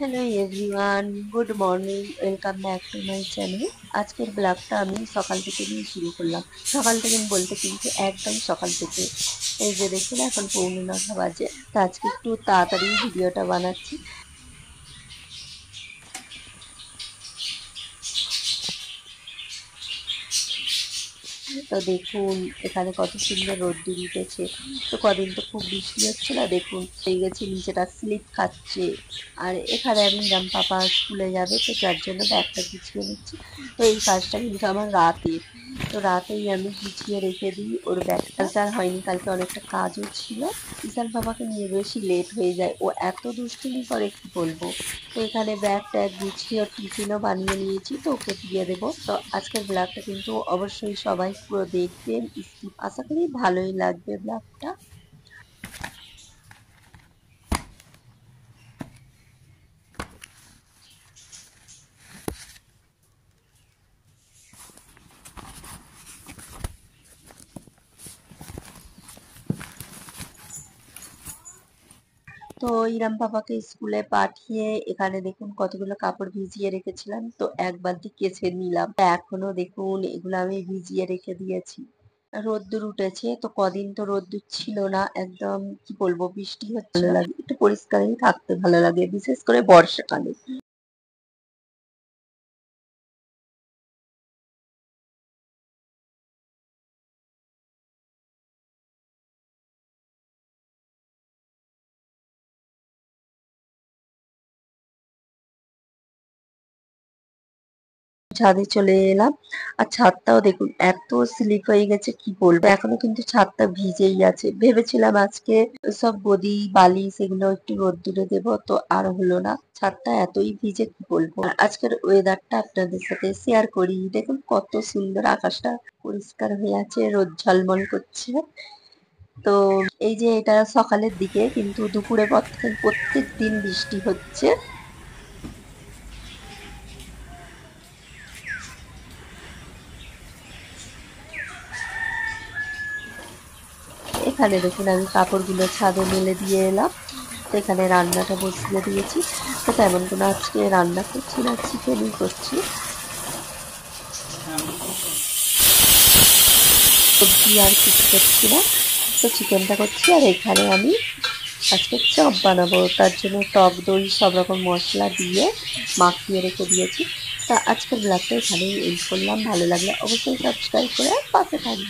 Hello everyone, good morning, welcome back to my channel. আজকের ব্লগটা আমি সকাল থেকে নিয়ে শুরু করলাম। সকাল থেকে বলতে কিন্তু একদম সকাল থেকে। এই যে দেখুন এখন 9:45 বাজে। তো আজকে একটু তাড়াতাড়ি ভিডিওটা বানাচ্ছি। তো দেখুন এখানে কত সুন্দর রোদ্দুর উঠেছে। তো কদিন তো খুব বৃষ্টি হচ্ছিল, দেখুন হয়ে গেছে, নিচেটা স্লিপ খাচ্ছে। আর এখানে আমি রাম পাপা স্কুলে যাবে, তো যার জন্য ব্যাগটা গুছিয়ে নিচ্ছি। তো এই কাজটা কিন্তু আমার রাতে, তো রাতেই আমি গুছিয়ে রেখে দিই ওর ব্যাগটা। কালকে আর হয়নি, কালকে অনেকটা কাজও ছিল। ঈশান বাবাকে নিয়ে বেশি লেট হয়ে যায়, ও এত দুষ্টুমি করে কি বলবো। তো এখানে ব্যাগ ট্যাগ গুছিয়ে ওর টিফিনও বানিয়ে নিয়েছি, তো ওকে দিয়ে দেবো। তো আজকের ব্লগটা কিন্তু অবশ্যই সবাই পুরো দেখবেন, স্কিপ আশা করি ভালোই লাগবে ব্লগটা। তো ইরাম পাপাকে স্কুলে পাঠিয়ে এখানে দেখুন কতগুলো কাপড় ভিজিয়ে রেখেছিলাম, তো এক বালতি কেচে নিলাম। এখনো দেখুন এগুলো আমি ভিজিয়ে রেখে দিয়েছি। রোদ্দুর উঠেছে, তো কদিন তো রোদ্দুর ছিল না, একদম কি বলবো বৃষ্টি হচ্ছে, ভালো লাগে, একটু পরিষ্কারই থাকতে ভালো লাগে, বিশেষ করে বর্ষাকালে। ছাদে চলে এলাম। আর ছাদটাও দেখুন এত স্লিপ হয়ে গেছে কি বলবো, এখনো কিন্তু ছাদটা ভিজেই আছে। ভেবেছিলাম আজকে সব গদি বালি সেগুলো একটু রোদ্দুরে দেবো, তো আর হলো না, ছাদটা এতই ভিজে কি বলবো। আর আজকের ওয়েদারটা আপনাদের সাথে শেয়ার করি। দেখুন কত সুন্দর, আকাশটা পরিষ্কার হয়ে আছে, রোদ ঝলমল করছে। তো এই যে এটা সকালের দিকে, কিন্তু দুপুরের পর থেকে প্রত্যেক দিন বৃষ্টি হচ্ছে। এখানে দেখুন আমি কাপড়গুলো ছাদে মেলে দিয়ে এলাম। তো এখানে রান্নাটা বসিয়ে দিয়েছি। তো তেমন কোনো আজকে রান্না করছি না, চিকেনই করছি, সবজি আর কিছু করছি না। তো চিকেনটা করছি, আর এখানে আমি আজকে চপ বানাবো, তার জন্য টক দই সব রকম মশলা দিয়ে মাখিয়ে রেখে দিয়েছি। তা আজকের ব্লগটা এখানেই এন্ড করলাম। ভালো লাগলে অবশ্যই সাবস্ক্রাইব করে পাশে থাকবে।